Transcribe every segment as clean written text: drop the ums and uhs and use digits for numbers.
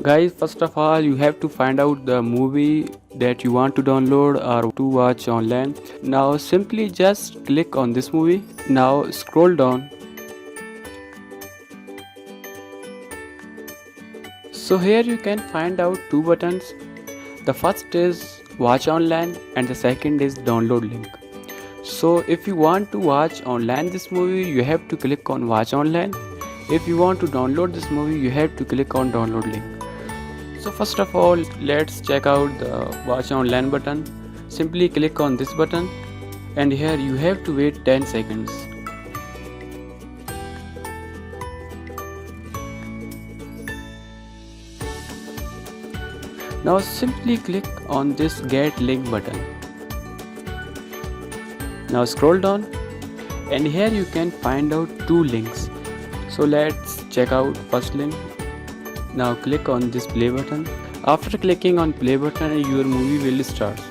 Guys, first of all, you have to find out the movie that you want to download or to watch online. Now, simply just click on this movie. Now, scroll down. So, here you can find out two buttons. The first is watch online, and the second is download link. So, if you want to watch online this movie, you have to click on watch online. If you want to download this movie, you have to click on download link. So first of all, let's check out the watch online button. Simply click on this button, and here you have to wait 10 seconds. Now simply click on this get link button. Now scroll down, and here you can find out two links. So let's check out first link. Now click on this play button. After clicking on play button, your movie will start.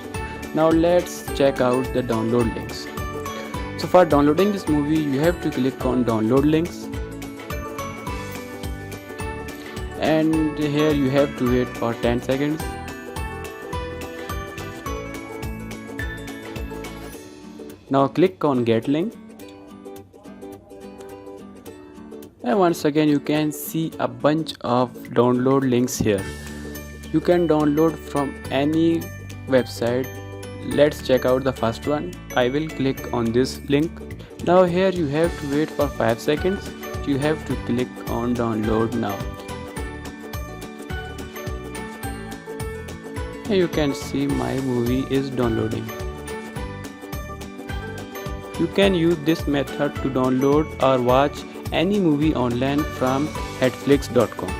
Now let's check out the download links. So for downloading this movie, you have to click on download links, and here you have to wait for 10 seconds. Now click on get link, and once again you can see a bunch of download links here. You can download from any website. Let's check out the first one. I will click on this link. Now here you have to wait for 5 seconds. You have to click on download now. And you can see my movie is downloading. You can use this method to download or watch any movie online from HatFlix.com.